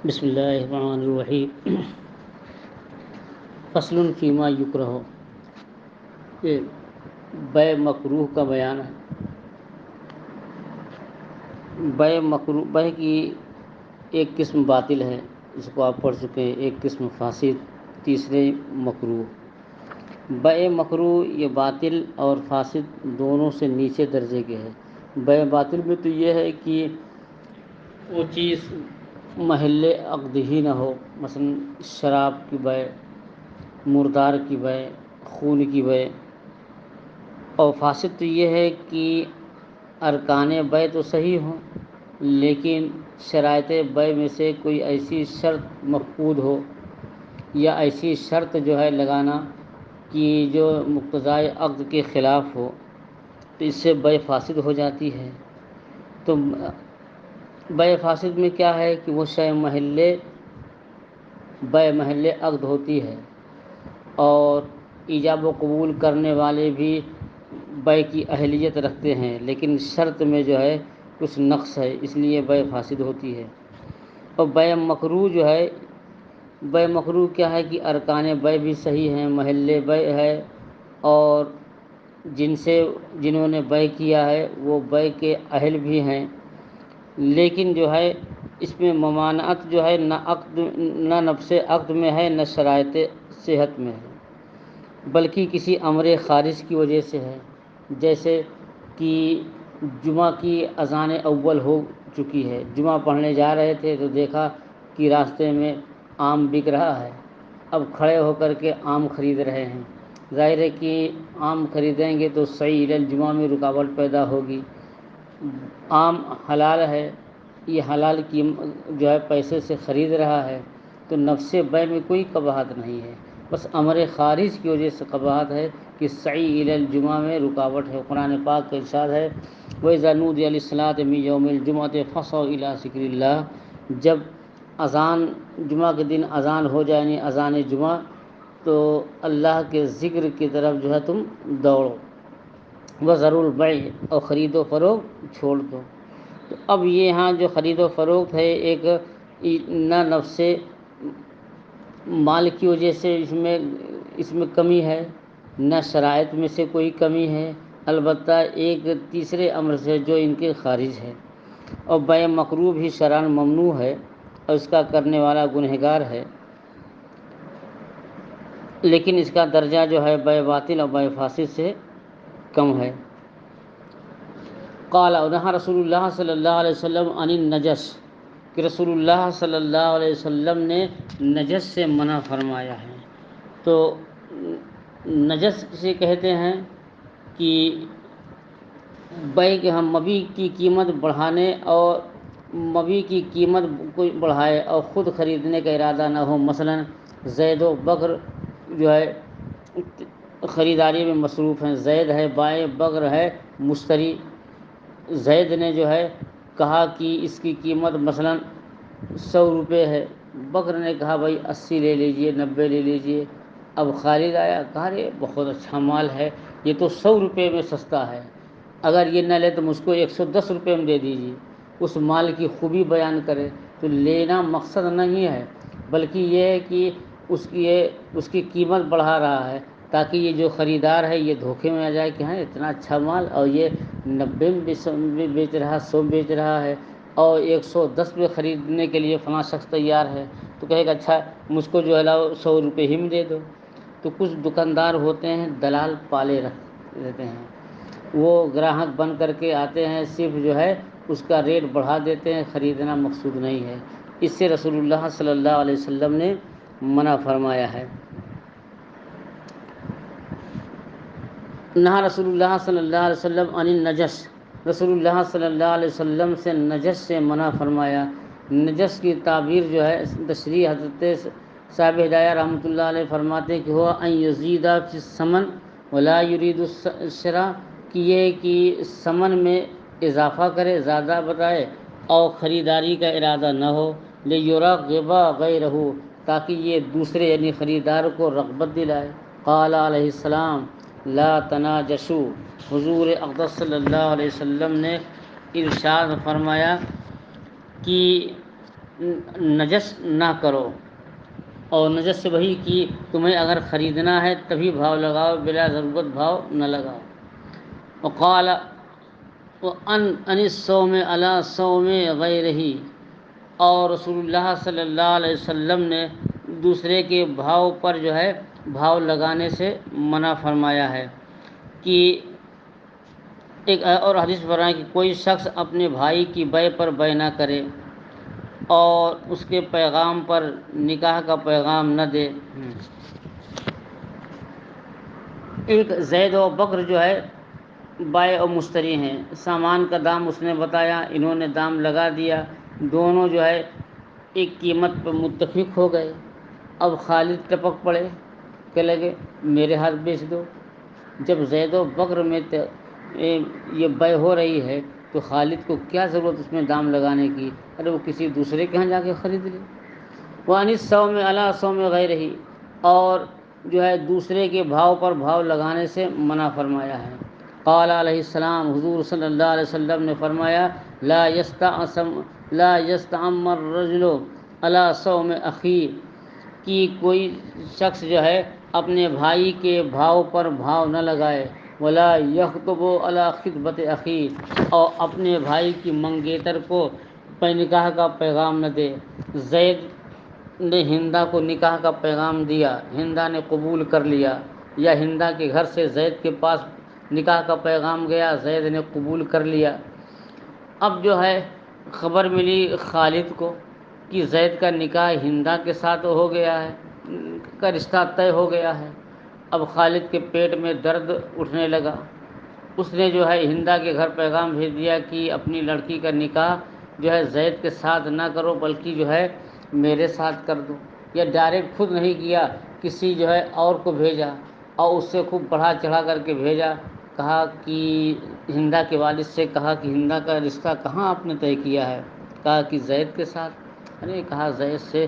بسم اللہ الرحمن الرحیم۔ فصل فیما یکرہ، یہ بے مکروہ کا بیان ہے۔ بے مکروہ، بے کی ایک قسم باطل ہے، اس کو آپ پڑھ چکے ہیں، ایک قسم فاسد، تیسرے مکروہ۔ بے مکروہ یہ باطل اور فاسد دونوں سے نیچے درجے کے ہے۔ بے باطل میں تو یہ ہے کہ وہ چیز محل عقد ہی نہ ہو، مثلا شراب کی بے، مردار کی بے، خون کی بے۔ اور فاسد تو یہ ہے کہ ارکان بے تو صحیح ہوں لیکن شرائط بے میں سے کوئی ایسی شرط مفقود ہو یا ایسی شرط جو ہے لگانا کہ جو مقتضائے عقد کے خلاف ہو، تو اس سے بے فاسد ہو جاتی ہے۔ تو بے فاسد میں کیا ہے کہ وہ شے بے محل عقد ہوتی ہے، اور ایجاب و قبول کرنے والے بھی بے کی اہلیت رکھتے ہیں، لیکن شرط میں جو ہے کچھ نقص ہے، اس لیے بے فاسد ہوتی ہے۔ اور بے مکروہ جو ہے، بے مکروہ کیا ہے کہ ارکان بے بھی صحیح ہیں، محل بے ہے، اور جنہوں نے بے کیا ہے وہ بے کے اہل بھی ہیں، لیکن جو ہے اس میں ممانعت جو ہے نہ نفس عقد میں ہے، نہ شرائط صحت میں ہے، بلکہ کسی امر خارج کی وجہ سے ہے۔ جیسے کہ جمعہ کی اذان اول ہو چکی ہے، جمعہ پڑھنے جا رہے تھے تو دیکھا کہ راستے میں آم بک رہا ہے، اب کھڑے ہو کر کے آم خرید رہے ہیں۔ ظاہر ہے کہ آم خریدیں گے تو سعی الجمعہ میں رکاوٹ پیدا ہوگی۔ آم حلال ہے، یہ حلال کی جو ہے پیسے سے خرید رہا ہے، تو نفس بے میں کوئی قباحت نہیں ہے، بس امر خارج کی وجہ سے قباحت ہے کہ سعی الی الجمعہ میں رکاوٹ ہے۔ قرآن پاک کا ارشاد ہے وَإِذَا نُودِيَ لِلصَّلَاةِ مِن يَوْمِ الْجُمْعَةِ فَاسْعَوْا إِلَىٰ ذِكْرِ اللَّهِ، جب اذان جمعہ کے دن اذان ہو جائے، یعنی اذان جمعہ، تو اللہ کے ذکر کی طرف جو ہے تم دوڑو، وَذَرُوا الْبَيْعَ، اور خرید و فروخت چھوڑ دو۔ تو اب یہ یہاں جو خرید و فروخت ہے، ایک نہ نفس مال کی وجہ سے اس میں کمی ہے، نہ شرائط میں سے کوئی کمی ہے، البتہ ایک تیسرے امر سے جو ان کے خارج ہے۔ اور بے مکروہ بھی شرعاً ممنوع ہے اور اس کا کرنے والا گنہگار ہے، لیکن اس کا درجہ جو ہے بے باطل اور بے فاسد سے کم ہے۔ قال نہى رسول اللہ صلی اللہ علیہ وسلم عن النجس، کہ رسول اللہ صلی اللہ علیہ وسلم نے نجس سے منع فرمایا ہے۔ تو نجس کسے کہتے ہیں کہ بے کے ہم مبیع کی قیمت بڑھانے اور مبیع کی قیمت کو بڑھائے اور خود خریدنے کا ارادہ نہ ہو۔ مثلا زید و بکر جو ہے خریداری میں مصروف ہیں، زید ہے بائع، بکر ہے مشتری۔ زید نے جو ہے کہا کہ اس کی قیمت مثلا 100 روپے ہے، بکر نے کہا بھائی 80 لے لیجئے، 90 لے لیجئے۔ اب خالد آیا، کہا رے بہت اچھا مال ہے، یہ تو 100 روپے میں سستا ہے، اگر یہ نہ لے تو مجھ کو 110 روپے میں دے دیجیے۔ اس مال کی خوبی بیان کرے، تو لینا مقصد نہیں ہے، بلکہ یہ ہے کہ اس کی قیمت بڑھا رہا ہے تاکہ یہ جو خریدار ہے یہ دھوکے میں آ جائے کہ ہاں اتنا اچھا مال، اور یہ 90 میں بیچ رہا، 100 میں بیچ رہا ہے، اور 110 میں خریدنے کے لیے فلاں شخص تیار ہے، تو کہے گا اچھا مجھ کو جو ہے 100 روپے ہی میں دے دو۔ تو کچھ دکاندار ہوتے ہیں دلال پالے رہتے ہیں، وہ گراہک بن کر کے آتے ہیں، صرف جو ہے اس کا ریٹ بڑھا دیتے ہیں، خریدنا مقصود نہیں ہے۔ اس سے رسول اللہ صلی اللہ علیہ وسلم نے منع فرمایا ہے۔ نہا رسول اللہ صلی اللہ علیہ وسلم عن النجس، رسول اللہ صلی اللہ علیہ وسلم سے نجس سے منع فرمایا۔ نجس کی تعبیر جو ہے تشریح حضرت صاحب ہدایہ رحمۃ اللہ علیہ فرماتے ہیں کہ ہوا ان یزید فی الثمن ولا یرید الشراء، کہ یہ کہ ثمن میں اضافہ کرے، زیادہ بتائے، اور خریداری کا ارادہ نہ ہو، لیرغب غیرہ، تاکہ یہ دوسرے یعنی خریدار کو رغبت دلائے۔ قال علیہ السلام لا تناجشوا، حضور اقدس صلی اللہ علیہ وسلم نے ارشاد فرمایا کہ نجس نہ کرو، اور نجس سے وہی کہ تمہیں اگر خریدنا ہے تبھی بھاؤ لگاؤ، بلا ضرورت بھاؤ نہ لگاؤ۔ وقال ان الصوم علی صوم غیرہ، اور رسول اللہ صلی اللہ علیہ وسلم نے دوسرے کے بھاؤ پر جو ہے بھاؤ لگانے سے منع فرمایا ہے کہ ایک اور حدیث فرمایا کہ کوئی شخص اپنے بھائی کی بیع پر بیع نہ کرے اور اس کے پیغام پر نکاح کا پیغام نہ دے۔ ایک زید و بکر جو ہے بائع و مشتری ہیں، سامان کا دام اس نے بتایا، انہوں نے دام لگا دیا، دونوں جو ہے ایک قیمت پر متفق ہو گئے۔ اب خالد ٹپک پڑے کہ لگے میرے ہاتھ بیچ دو۔ جب زید و بکر میں یہ بیع ہو رہی ہے تو خالد کو کیا ضرورت اس میں دام لگانے کی، ارے وہ کسی دوسرے کے ہاں جا کے خرید لے۔ وَعَنِ الصَّوْمِ عَلَىٰ صَوْمِ غَيْرِهِ، اور جو ہے دوسرے کے بھاؤ پر بھاؤ لگانے سے منع فرمایا ہے۔ قال علیہ السلام، حضور صلی اللہ علیہ وسلم نے فرمایا لا يستعم الرجل علی صوم اخیہ، کہ کوئی شخص جو ہے اپنے بھائی کے بھاؤ پر بھاؤ نہ لگائے، ولا یخطب علی خطبۃ اخیہ، اور اپنے بھائی کی منگیتر کو نکاح کا پیغام نہ دے۔ زید نے ہندا کو نکاح کا پیغام دیا، ہندا نے قبول کر لیا، یا ہندا کے گھر سے زید کے پاس نکاح کا پیغام گیا، زید نے قبول کر لیا۔ اب جو ہے خبر ملی خالد کو کہ زید کا نکاح ہندا کے ساتھ ہو گیا ہے، کا رشتہ طے ہو گیا ہے۔ اب خالد کے پیٹ میں درد اٹھنے لگا، اس نے جو ہے ہندا کے گھر پیغام بھیج دیا کہ اپنی لڑکی کا نکاح جو ہے زید کے ساتھ نہ کرو بلکہ جو ہے میرے ساتھ کر دو، یا ڈائریکٹ خود نہیں کیا، کسی جو ہے اور کو بھیجا اور اس سے خوب بڑھا چڑھا کر کے بھیجا، کہا کہ ہندا کے والد سے کہا کہ ہندا کا رشتہ کہاں آپ نے طے کیا ہے؟ کہا کہ زید کے ساتھ۔ ارے کہا زید سے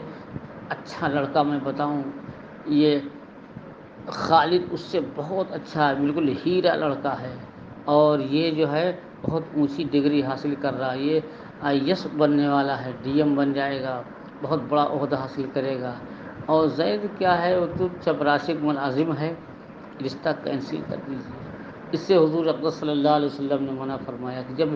اچھا لڑکا میں بتاؤں، یہ خالد اس سے بہت اچھا ہے، بالکل ہیرا لڑکا ہے، اور یہ جو ہے بہت اونچی ڈگری حاصل کر رہا ہے، یہ IAS بننے والا ہے، DM بن جائے گا، بہت بڑا عہدہ حاصل کرے گا، اور زید کیا ہے وہ تو چپراسی ملازم ہے، رشتہ کینسل کر دیجیے۔ اس سے حضور اقدس صلی اللہ علیہ وسلم نے منع فرمایا کہ جب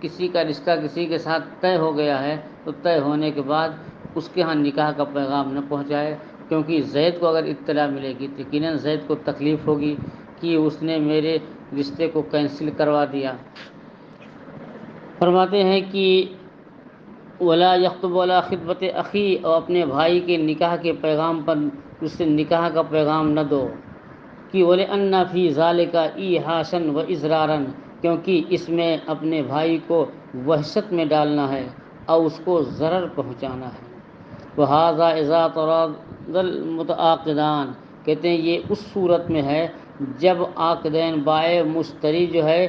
کسی کا رشتہ کسی کے ساتھ طے ہو گیا ہے تو طے ہونے کے بعد اس کے ہاں نکاح کا پیغام نہ پہنچائے، کیونکہ زید کو اگر اطلاع ملے گی تو یقیناً زید کو تکلیف ہوگی کہ اس نے میرے رشتے کو کینسل کروا دیا۔ فرماتے ہیں کہ ولا یخطب ولا خطبۃ اخی، اور اپنے بھائی کے نکاح کے پیغام پر اس سے نکاح کا پیغام نہ دو، کہ وَلِأَنَّ فِي ذَلِكَ إِيحَاسًا وَإِزْرَارًا، کیونکہ اس میں اپنے بھائی کو وحشت میں ڈالنا ہے اور اس کو ضرر پہنچانا ہے۔ وَهَذَا إِذَا تَرَاضَى الْمُتَعَاقِدَانِ، کہتے ہیں یہ اس صورت میں ہے جب عاقدین بائع مشتری جو ہے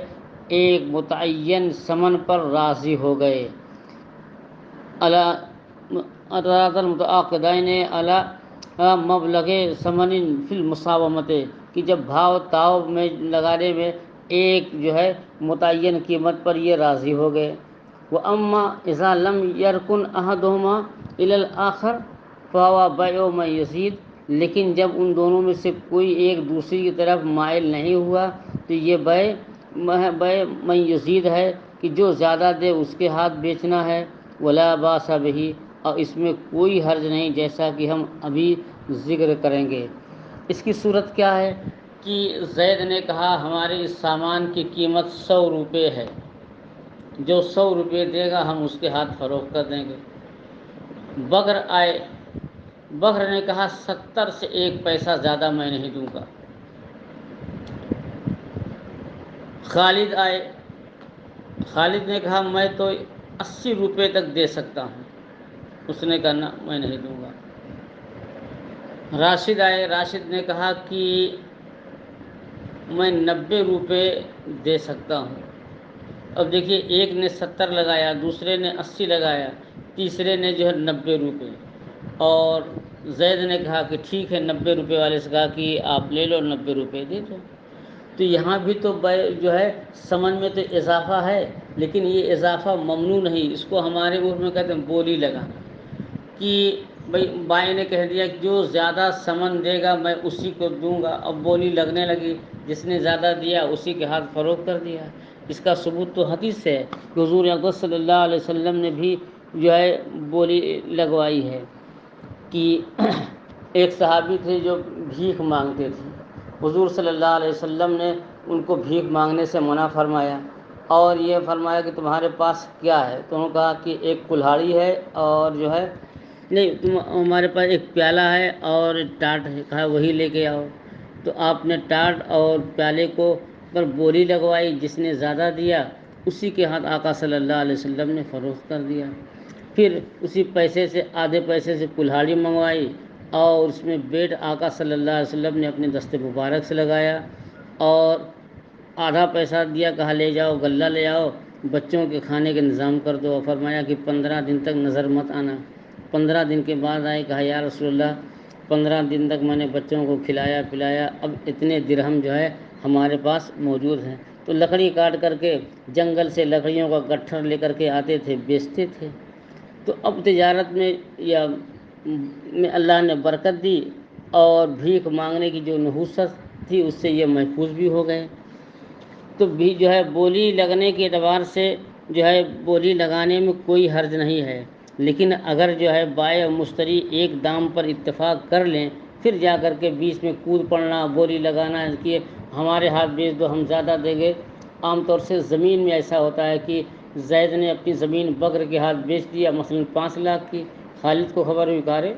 ایک متعین ثمن پر راضی ہو گئے، تَرَاضَى الْمُتَعَاقِدَانِ عَلَى مبلغ ثمن فی المساومۃ، کہ جب بھاؤ تاؤ میں لگانے میں ایک جو ہے متعین قیمت پر یہ راضی ہو گئے۔ وَأَمَّا إِذَا لَمْ يَرْكُنْ أَحَدُهُمَا إِلَى الْآخَرِ فَهُوَ بَيْعُ مَنْ يَزِيدُ، لیکن جب ان دونوں میں سے کوئی ایک دوسری کی طرف مائل نہیں ہوا تو یہ بیع من یزید ہے کہ جو زیادہ دے اس کے ہاتھ بیچنا ہے۔ ولا باس بہ، اور اس میں کوئی حرج نہیں جیسا کہ ہم ابھی ذکر کریں گے۔ اس کی صورت کیا ہے کہ زید نے کہا ہمارے اس سامان کی قیمت 100 روپے ہے، جو 100 روپے دے گا ہم اس کے ہاتھ فروخت کر دیں گے۔ بکر آئے، بکر نے کہا 70 سے 1 پیسہ زیادہ میں نہیں دوں گا۔ خالد آئے، خالد نے کہا میں تو 80 روپے تک دے سکتا ہوں، اس نے کہا نہ میں نہیں دوں گا۔ راشد آئے، راشد نے کہا کہ میں 90 روپے دے سکتا ہوں۔ اب دیکھیے ایک نے 70 لگایا، دوسرے نے 80 لگایا، تیسرے نے جو ہے 90 روپے، اور زید نے کہا کہ ٹھیک ہے، 90 روپے والے سے کہا کہ آپ لے لو، 90 روپے دے دو۔ تو یہاں بھی تو جو ہے سمن میں تو اضافہ ہے، لیکن یہ اضافہ ممنوع نہیں، اس کو ہمارے عرف میں کہتے ہیں بولی لگا، کہ بھائی بائیں نے کہہ دیا کہ جو زیادہ سمن دے گا میں اسی کو دوں گا، اب بولی لگنے لگی، جس نے زیادہ دیا اسی کے ہاتھ فروخت کر دیا۔ اس کا ثبوت تو حدیث ہے کہ حضور اقدس صلی اللہ علیہ وسلم نے بھی جو ہے بولی لگوائی ہے، کہ ایک صحابی تھے جو بھیک مانگتے تھے، حضور صلی اللہ علیہ وسلم نے ان کو بھیک مانگنے سے منع فرمایا، اور یہ فرمایا کہ تمہارے پاس کیا ہے؟ تو انہوں نے کہا کہ ایک کلہاڑی ہے اور جو ہے نہیں، ہمارے پاس ایک پیالہ ہے اور ٹاٹ ہے، کہا وہی لے کے آؤ۔ تو آپ نے ٹاٹ اور پیالے کو پر بولی لگوائی، جس نے زیادہ دیا اسی کے ہاتھ آقا صلی اللہ علیہ وسلم نے فروخت کر دیا۔ پھر اسی پیسے سے آدھے پیسے سے کلہاڑی منگوائی، اور اس میں بیٹ آقا صلی اللہ علیہ وسلم نے اپنے دست مبارک سے لگایا، اور آدھا پیسہ دیا، کہا لے جاؤ غلہ لے آؤ، بچوں کے کھانے کا انتظام کر دو، اور فرمایا کہ 15 دن تک نظر مت آنا۔ 15 دن کے بعد آئے، کہا یا رسول اللہ 15 دن تک میں نے بچوں کو کھلایا پلایا، اب اتنے درہم جو ہے ہمارے پاس موجود ہیں۔ تو لکڑی کاٹ کر کے جنگل سے لکڑیوں کا گٹھر لے کر کے آتے تھے، بیچتے تھے۔ تو اب تجارت میں یا میں اللہ نے برکت دی، اور بھیک مانگنے کی جو نحوست تھی اس سے یہ محفوظ بھی ہو گئے۔ تو بھی جو ہے بولی لگنے کے اعتبار سے جو ہے بولی لگانے میں کوئی حرج نہیں ہے، لیکن اگر جو ہے بائع اور مشتری ایک دام پر اتفاق کر لیں، پھر جا کر کے بیچ میں کود پڑنا، بولی لگانا کہ ہمارے ہاتھ بیچ دو ہم زیادہ دیں گے۔ عام طور سے زمین میں ایسا ہوتا ہے کہ زید نے اپنی زمین بکر کے ہاتھ بیچ دیا، مثلاً 5 لاکھ کی، خالد کو خبر ہوئی، کہا رے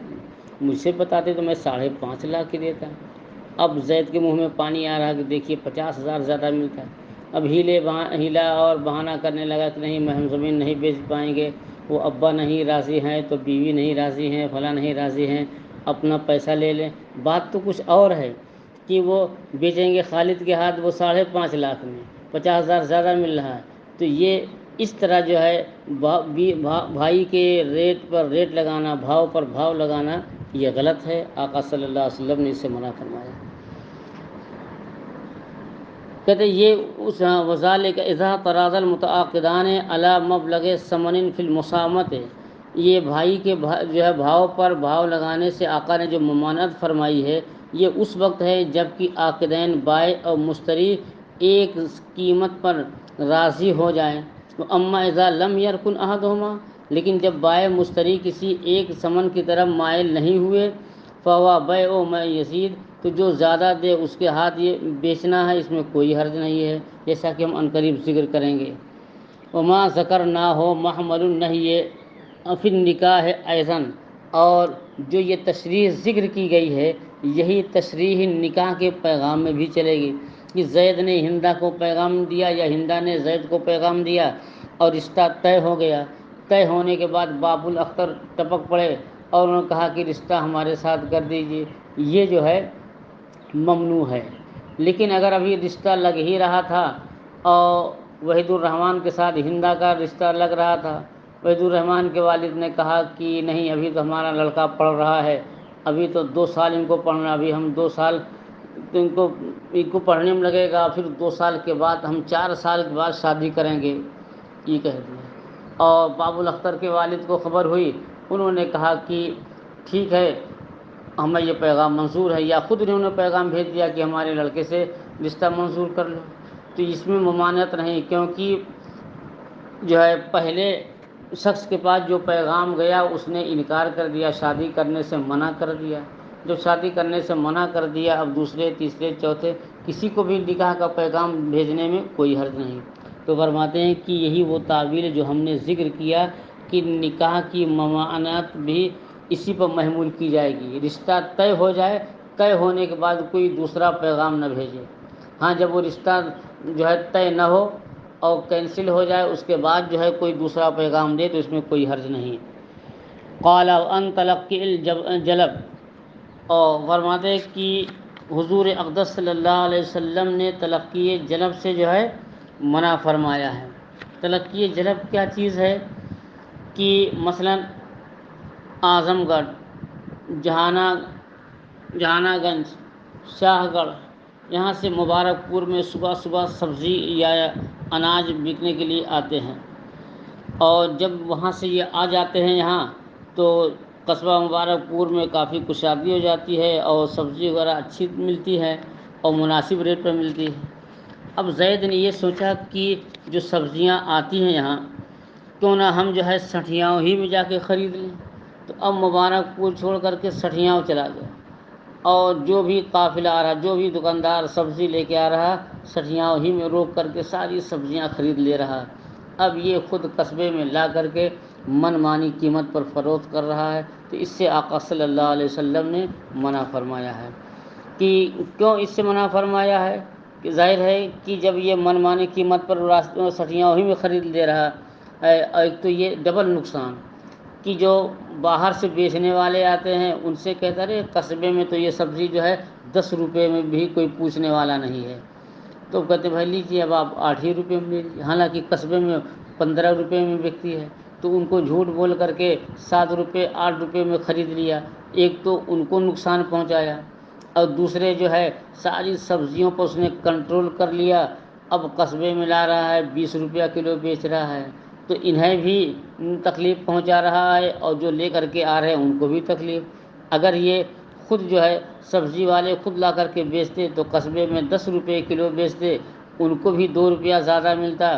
مجھ سے بتاتے تو میں 5.5 لاکھ کی دیتا۔ اب زید کے منہ میں پانی آ رہا کہ دیکھیے 50,000 زیادہ ملتا ہے۔ اب ہیلا اور بہانہ کرنے لگا کہ نہیں ہم زمین نہیں بیچ پائیں گے، وہ ابا نہیں راضی ہیں تو بیوی نہیں راضی ہیں، فلاں نہیں راضی ہیں، اپنا پیسہ لے لیں۔ بات تو کچھ اور ہے کہ وہ بیچیں گے خالد کے ہاتھ وہ 5.5 لاکھ میں، 50,000 زیادہ مل رہا ہے۔ تو یہ اس طرح جو ہے بھائی کے ریٹ پر ریٹ لگانا، بھاؤ پر بھاؤ لگانا، یہ غلط ہے۔ آقا صلی اللہ علیہ وسلم نے اس سے منع فرمایا۔ کہتے یہ اس وذالک اذا تراضى المتعاقدان علی مبلغ ثمن فی المسامۃ، یہ بھائی کے جو ہے بھاؤ پر بھاؤ لگانے سے آقا نے جو ممانعت فرمائی ہے، یہ اس وقت ہے جب کہ عاقدین بائع اور مشتری ایک قیمت پر راضی ہو جائیں۔ اما اذا لم یرکن احدہما، لیکن جب بائع مشتری کسی ایک ثمن کی طرف مائل نہیں ہوئے، فہو بیع ما یزید، تو جو زیادہ دے اس کے ہاتھ یہ بیچنا ہے، اس میں کوئی حرج نہیں ہے، جیسا کہ ہم عنقریب ذکر کریں گے۔ وما ذکر نہ ہو محمل النہی فی النکاح ایضاً، اور جو یہ تشریح ذکر کی گئی ہے یہی تشریح نکاح کے پیغام میں بھی چلے گی، کہ زید نے ہندہ کو پیغام دیا یا ہندہ نے زید کو پیغام دیا اور رشتہ طے ہو گیا، طے ہونے کے بعد باب الاختر ٹپک پڑے اور انہوں نے کہا کہ رشتہ ہمارے ساتھ کر دیجیے، یہ جو ہے ممنوع ہے۔ لیکن اگر ابھی رشتہ لگ ہی رہا تھا اور وحید الرحمن کے ساتھ ہندہ کا رشتہ لگ رہا تھا، وحید الرحمن کے والد نے کہا کہ نہیں ابھی تو ہمارا لڑکا پڑھ رہا ہے، ابھی تو 2 سال ان کو پڑھنا، ابھی ہم 2 سال تو ان کو پڑھنے میں لگے گا، پھر 2 سال کے بعد ہم 4 سال کے بعد شادی کریں گے، یہ کہہ دیا۔ اور باب الاختر کے والد کو خبر ہوئی، انہوں نے کہا کہ ٹھیک ہے ہمیں یہ پیغام منظور ہے، یا خود انہوں نے پیغام بھیج دیا کہ ہمارے لڑکے سے رشتہ منظور کر لو۔ تو اس میں ممانعت نہیں، کیونکہ جو ہے پہلے شخص کے پاس جو پیغام گیا اس نے انکار کر دیا، شادی کرنے سے منع کر دیا۔ جو شادی کرنے سے منع کر دیا، اب دوسرے تیسرے چوتھے کسی کو بھی نکاح کا پیغام بھیجنے میں کوئی حرج نہیں۔ تو فرماتے ہیں کہ یہی وہ تعویل جو ہم نے ذکر کیا کہ نکاح کی ممانعت بھی اسی پر محمول کی جائے گی، رشتہ طے ہو جائے، طے ہونے کے بعد کوئی دوسرا پیغام نہ بھیجے۔ ہاں جب وہ رشتہ جو ہے طے نہ ہو اور کینسل ہو جائے اس کے بعد جو ہے کوئی دوسرا پیغام دے تو اس میں کوئی حرج نہیں۔ قال ان تلقی الجلب، اور فرماتے ہیں کہ حضور اقدس صلی اللہ علیہ وسلم نے تلقی جلب سے جو ہے منع فرمایا ہے۔ تلقی جلب کیا چیز ہے کہ مثلا اعظم گڑھ، جہانہ گنج، شاہ گڑھ، یہاں سے مبارک پور میں صبح صبح سبزی یا اناج بکنے کے لیے آتے ہیں، اور جب وہاں سے یہ آ جاتے ہیں یہاں تو قصبہ مبارک پور میں کافی کشادگی ہو جاتی ہے اور سبزی وغیرہ اچھی ملتی ہے اور مناسب ریٹ پر ملتی ہے۔ اب زید نے یہ سوچا کہ جو سبزیاں آتی ہیں یہاں کیوں نہ ہم جو ہے سٹھیاؤں ہی میں جا کے خرید لیں۔ تو اب مبارک پور چھوڑ کر کے سٹھیاؤں چلا گیا، اور جو بھی قافلہ آ رہا، جو بھی دکاندار سبزی لے کے آ رہا، سٹھیاؤں ہی میں روک کر کے ساری سبزیاں خرید لے رہا۔ اب یہ خود قصبے میں لا کر کے من مانی قیمت پر فروخت کر رہا ہے، تو اس سے آقا صلی اللہ علیہ وسلم نے منع فرمایا ہے۔ کہ کیوں اس سے منع فرمایا ہے؟ کہ ظاہر ہے کہ جب یہ من مانی قیمت پر راستوں سٹھیاں ہی میں خرید لے رہا ہے، ایک تو یہ ڈبل نقصان کہ جو باہر سے بیچنے والے آتے ہیں ان سے کہتا رہے قصبے میں تو یہ سبزی جو ہے 10 روپے میں بھی کوئی پوچھنے والا نہیں ہے، تو کہتے بھائی لیجیے اب آپ 8 ہی روپے میں لے لیجیے، حالانکہ قصبے میں 15 روپے میں بکتی ہے۔ تو ان کو جھوٹ بول کر کے 7 روپے 8 روپے میں خرید لیا، ایک تو ان کو نقصان پہنچایا، اور دوسرے جو ہے ساری سبزیوں پر اس نے کنٹرول کر لیا، اب قصبے میں لا رہا ہے 20 روپیہ کلو بیچ رہا ہے، تو انہیں بھی تکلیف پہنچا رہا ہے اور جو لے کر کے آ رہے ہیں ان کو بھی تکلیف۔ اگر یہ خود جو ہے سبزی والے خود لا کر کے بیچتے تو قصبے میں 10 روپے کلو بیچتے، ان کو بھی 2 روپیہ زیادہ ملتا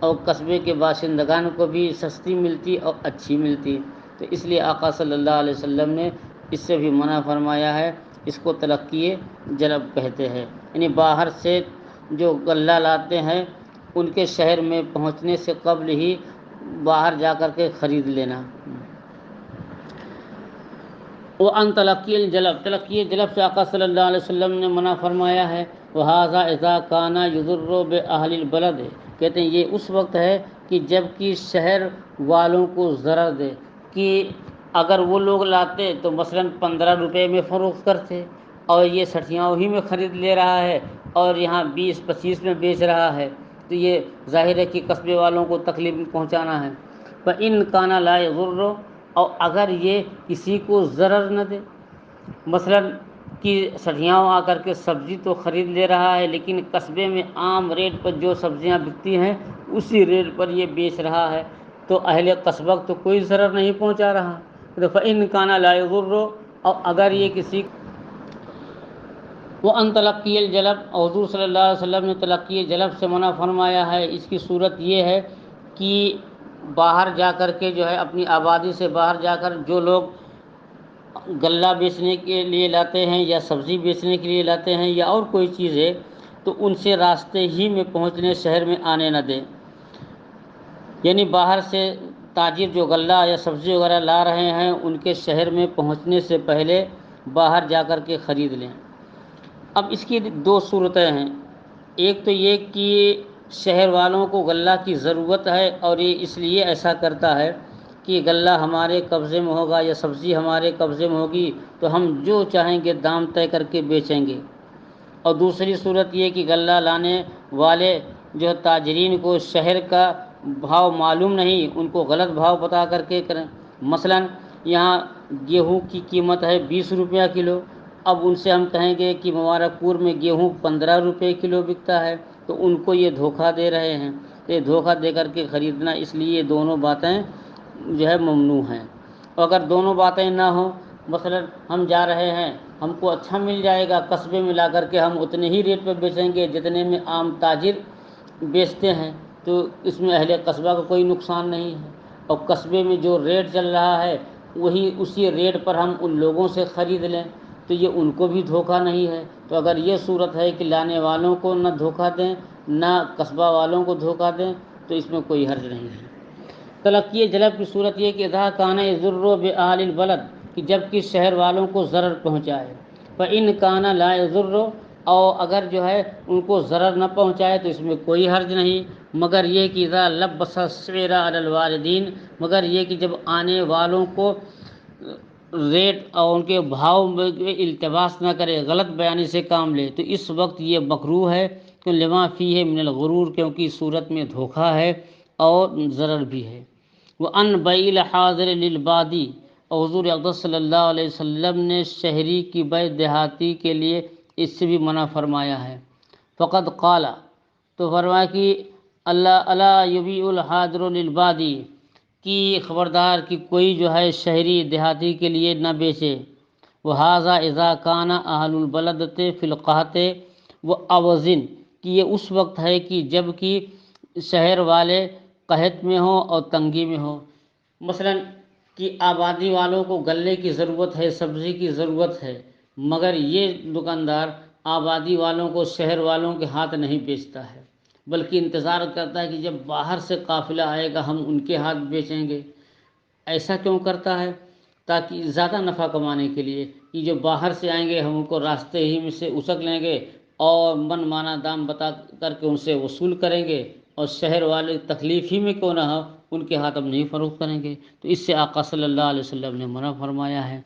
اور قصبے کے باشندگان کو بھی سستی ملتی اور اچھی ملتی۔ تو اس لیے آقا صلی اللہ علیہ وسلم نے اس سے بھی منع فرمایا ہے۔ اس کو تلقی جلب کہتے ہیں، یعنی باہر سے جو غلہ لاتے ہیں ان کے شہر میں پہنچنے سے قبل ہی باہر جا کر کے خرید لینا۔ وَأَن تلقی الجلب، تلقی جلب سے آقا صلی اللہ علیہ وسلم نے منع فرمایا ہے۔ وَهَذَا إِذَا كَانَ يُضِرُّ بِأَهْلِ الْبَلَدِ، کہتے ہیں یہ اس وقت ہے کہ جب کہ شہر والوں کو ضرر دے، کہ اگر وہ لوگ لاتے تو مثلاً 15 روپے میں فروخت کرتے اور یہ سٹھیاؤں ہی میں خرید لے رہا ہے اور یہاں 20-25 میں بیچ رہا ہے، تو یہ ظاہر ہے کہ قصبے والوں کو تکلیف پہنچانا ہے۔ فَإِن كَانَ لَا يَضُرُّ، اور اگر یہ کسی کو ضرر نہ دے، مثلاً کہ سٹھیاؤں آ کر کے سبزی تو خرید لے رہا ہے لیکن قصبے میں عام ریٹ پر جو سبزیاں بکتی ہیں اسی ریٹ پر یہ بیچ رہا ہے، تو اہل قصبہ تو کوئی ضرر نہیں پہنچا رہا۔ فَإِن كَانَ لَا يَضُرُّ، اور اگر یہ کسی وَأَن تلقی الجلب، اور حضور صلی اللہ علیہ وسلم نے تلقی جلب سے منع فرمایا ہے۔ اس کی صورت یہ ہے کہ باہر جا کر کے جو ہے اپنی آبادی سے باہر جا کر جو لوگ غلہ بیچنے کے لیے لاتے ہیں یا سبزی بیچنے کے لیے لاتے ہیں یا اور کوئی چیز ہے، تو ان سے راستے ہی میں پہنچنے شہر میں آنے نہ دیں، یعنی باہر سے تاجر جو غلہ یا سبزی وغیرہ لا رہے ہیں ان کے شہر میں پہنچنے سے پہلے باہر جا کر کے خرید لیں۔ اب اس کی 2 صورتیں ہیں، ایک تو یہ کہ شہر والوں کو غلہ کی ضرورت ہے اور یہ اس لیے ایسا کرتا ہے کہ غلہ ہمارے قبضے میں ہوگا یا سبزی ہمارے قبضے میں ہوگی تو ہم جو چاہیں گے دام طے کر کے بیچیں گے، اور دوسری صورت یہ کہ غلہ لانے والے جو تاجرین کو شہر کا بھاؤ معلوم نہیں، ان کو غلط بھاؤ بتا کر کے کریں۔ مثلاً یہاں گیہوں کی قیمت ہے 20 روپیہ کلو، اب ان سے ہم کہیں گے کہ مبارک پور میں گیہوں 15 روپے کلو بکتا ہے، تو ان کو یہ دھوکہ دے رہے ہیں، یہ دھوکہ دے کر کے خریدنا، اس لیے یہ دونوں باتیں جو ہے ممنوع ہیں۔ اور اگر دونوں باتیں نہ ہوں، مثلاً ہم جا رہے ہیں، ہم کو اچھا مل جائے گا، قصبے میں لا کر کے ہم اتنے ہی ریٹ پہ بیچیں گے جتنے میں عام تاجر بیچتے ہیں، تو اس میں اہل قصبہ کا کوئی نقصان نہیں ہے، اور قصبے میں جو ریٹ چل رہا ہے وہی اسی ریٹ پر ہم ان لوگوں سے خرید لیں تو یہ ان کو بھی دھوکہ نہیں ہے۔ تو اگر یہ صورت ہے کہ لانے والوں کو نہ دھوکہ دیں نہ قصبہ والوں کو دھوکہ دیں تو اس میں کوئی حرج نہیں ہے۔ تلقی جلب کی صورت یہ کہ اذا کان یضر بأهل البلد، کہ جب کہ شہر والوں کو ضرر پہنچائے، فإن کان لا یضر، اور اگر جو ہے ان کو ضرر نہ پہنچائے تو اس میں کوئی حرج نہیں، مگر یہ کہ اذا لبس السعر علی الواردین، مگر یہ کہ جب آنے والوں کو ریٹ اور ان کے بھاؤ میں التباس نہ کرے، غلط بیانی سے کام لے، تو اس وقت یہ مکروہ ہے، کہ لما فیہ من الغرور، کیونکہ صورت میں دھوکہ ہے اور ضرر بھی ہے۔ وَأَن بَيْعِ الْحَاضِرِ لِلْبَادِی، اور حضور اقدس صلی اللہ علیہ وسلم نے شہری کی بیع دیہاتی کے لیے اس سے بھی منع فرمایا ہے۔ فقد قال، تو فرمایا کہ اللہ الا یبیع الحاضر للبادی، کہ خبردار کہ کوئی جو ہے شہری دیہاتی کے لیے نہ بیچے۔ وہذا اذا کان اہل البلدۃ فی القحط واوزن، کہ یہ اس وقت ہے کہ جب کہ شہر والے قحط میں ہوں اور تنگی میں ہوں۔ مثلا کہ آبادی والوں کو غلے کی ضرورت ہے، سبزی کی ضرورت ہے، مگر یہ دکاندار آبادی والوں کو شہر والوں کے ہاتھ نہیں بیچتا ہے، بلکہ انتظار کرتا ہے کہ جب باہر سے قافلہ آئے گا ہم ان کے ہاتھ بیچیں گے۔ ایسا کیوں کرتا ہے؟ تاکہ زیادہ نفع کمانے کے لیے، کہ جو باہر سے آئیں گے ہم ان کو راستے ہی میں سے اسک لیں گے اور من مانا دام بتا کر کے ان سے وصول کریں گے، اور شہر والے تکلیف ہی میں کیوں نہ ہو ان کے ہاتھ ہم نہیں فروخت کریں گے۔ تو اس سے آقا صلی اللہ علیہ وسلم نے منع فرمایا ہے۔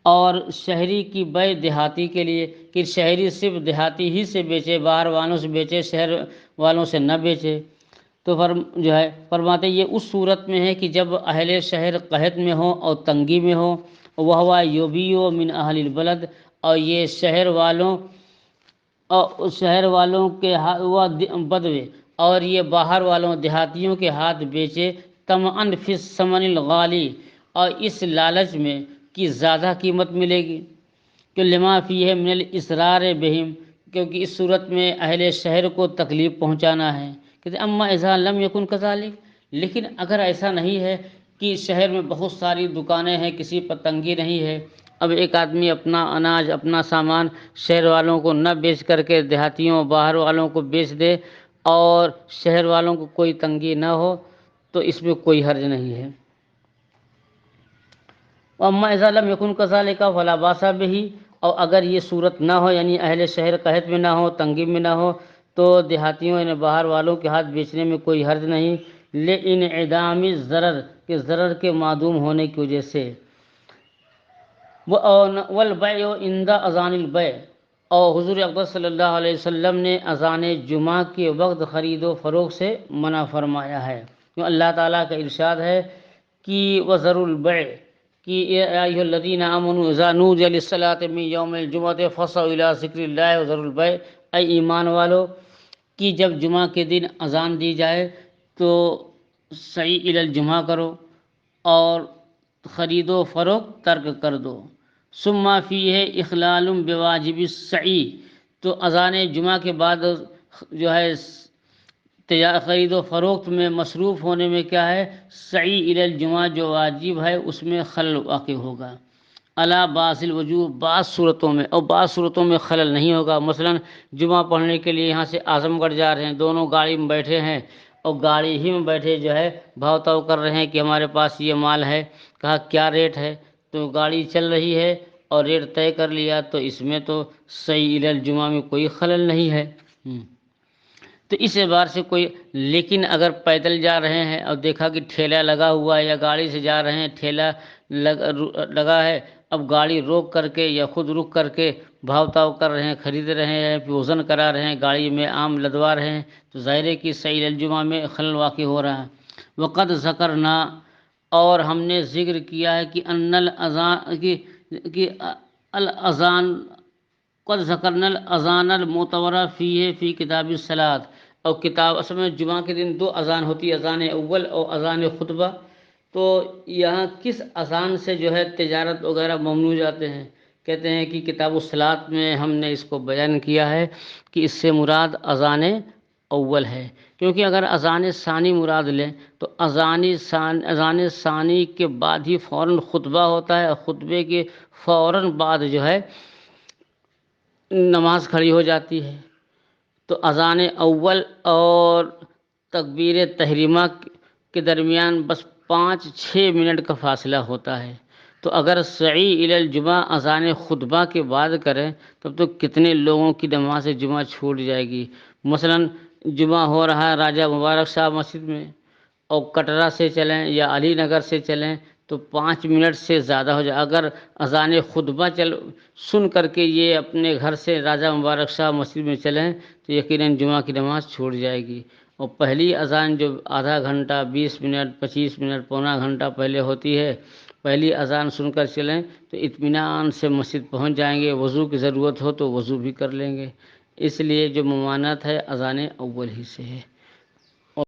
اور شہری کی بیع دیہاتی کے لیے، کہ شہری صرف دیہاتی ہی سے بیچے، باہر والوں سے بیچے، شہر والوں سے نہ بیچے۔ تو جو ہے فرماتے یہ اس صورت میں ہے کہ جب اہل شہر قحط میں ہوں اور تنگی میں ہوں، وہو یبیع من اہل البلد، اور یہ شہر والوں کے بدوے، اور یہ باہر والوں دیہاتیوں کے ہاتھ بیچے، طمعا فی الثمن الغالی، اور اس لالچ میں کہ زیادہ قیمت ملے گی، کہ لما فیہ من الاسرار بہم، کیونکہ اس صورت میں اہل شہر کو تکلیف پہنچانا ہے۔ کہتے اما اذا لم یکن کذالک، لیکن اگر ایسا نہیں ہے کہ شہر میں بہت ساری دکانیں ہیں، کسی پر تنگی نہیں ہے، اب ایک آدمی اپنا اناج اپنا سامان شہر والوں کو نہ بیچ کر کے دیہاتیوں باہر والوں کو بیچ دے اور شہر والوں کو کوئی تنگی نہ ہو، تو اس میں کوئی حرج نہیں ہے۔ اما اذا لم یکن کذالک فلا باس بہ، اور اگر یہ صورت نہ ہو، یعنی اہل شہر قحط میں نہ ہو، تنگی میں نہ ہو، تو دیہاتیوں یعنی باہر والوں کے ہاتھ بیچنے میں کوئی حرج نہیں، لانعدام الضرر، کہ ضرر کے معدوم ہونے کی وجہ سے۔ والبیع عند اذان البیع، اور حضور اقدس صلی اللہ علیہ وسلم نے اذان جمعہ کے وقت خرید و فروخت سے منع فرمایا ہے، کیوں اللہ تعالیٰ کا ارشاد ہے کہ وذروا البیع، کہ یا ایھا الذین آمنوا اذا نودی للصلاۃ من یوم الجمعۃ فاسعوا الی ذکر اللہ وذروا البیع، اے ایمان والو کہ جب جمعہ کے دن اذان دی جائے تو سعی الی الجمعہ کرو اور خرید و فروخت ترک کر دو۔ ثم فیہ اخلال بواجب السعی، تو اذان جمعہ کے بعد جو ہے خرید و فروخت میں مصروف ہونے میں کیا ہے، سعی الی الجمعہ جو واجب ہے اس میں خلل واقع ہوگا۔ علی بعض الوجوہ، بعض صورتوں میں، اور بعض صورتوں میں خلل نہیں ہوگا۔ مثلا جمعہ پڑھنے کے لیے یہاں سے اعظم گڑھ جا رہے ہیں، دونوں گاڑی میں بیٹھے ہیں اور گاڑی ہی میں بیٹھے جو ہے بھاؤ تاؤ کر رہے ہیں کہ ہمارے پاس یہ مال ہے، کہا کیا ریٹ ہے، تو گاڑی چل رہی ہے اور ریٹ طے کر لیا، تو اس میں تو سعی الی الجمعہ میں کوئی خلل نہیں ہے۔ تو اس اعتبار سے کوئی، لیکن اگر پیدل جا رہے ہیں اور دیکھا کہ ٹھیلا لگا ہوا ہے، یا گاڑی سے جا رہے ہیں ٹھیلا لگا ہے، اب گاڑی روک کر کے یا خود رک کر کے بھاؤ تاؤ کر رہے ہیں، خرید رہے ہیں، وزن کرا رہے ہیں، گاڑی میں آم لدوا رہے ہیں، تو ظاہر ہے کہ سعی الجمعہ میں خلل واقع ہو رہا ہے۔ وقد ذکرنا، اور ہم نے ذکر کیا ہے کہ ان الاذان قد ذکرنا الاذان المعتبر فیہ فی کتاب الصلاۃ، اور کتاب اصل میں جمعہ کے دن دو اذان ہوتی ہے، اذان اول اور اذان خطبہ، تو یہاں کس اذان سے جو ہے تجارت وغیرہ ممنوع جاتے ہیں؟ کہتے ہیں کہ کتاب الصلاۃ میں ہم نے اس کو بیان کیا ہے کہ اس سے مراد اذان اول ہے، کیونکہ اگر اذان ثانی مراد لیں تو اذان ثانی کے بعد ہی فوراً خطبہ ہوتا ہے، اور خطبے کے فوراً بعد جو ہے نماز کھڑی ہو جاتی ہے، تو اذان اول اور تکبیر تحریمہ کے درمیان بس 5-6 منٹ کا فاصلہ ہوتا ہے، تو اگر سعی الی الجمعہ اذان خطبہ کے بعد کریں تب تو کتنے لوگوں کی نماز جمعہ چھوٹ جائے گی۔ مثلا جمعہ ہو رہا ہے راجہ مبارک صاحب مسجد میں، اور کٹرا سے چلیں یا علی نگر سے چلیں تو 5 منٹ سے زیادہ ہو جائے۔ اگر اذان خطبہ سن کر کے یہ اپنے گھر سے راجہ مبارک صاحب مسجد میں چلیں تو یقیناً جمعہ کی نماز چھوٹ جائے گی، اور پہلی اذان جو آدھا گھنٹہ 20 منٹ 25 منٹ پونا گھنٹہ پہلے ہوتی ہے پہلی اذان سن کر چلیں تو اطمینان سے مسجد پہنچ جائیں گے، وضو کی ضرورت ہو تو وضو بھی کر لیں گے۔ اس لیے جو ممانعت ہے اذان اول ہی سے ہے۔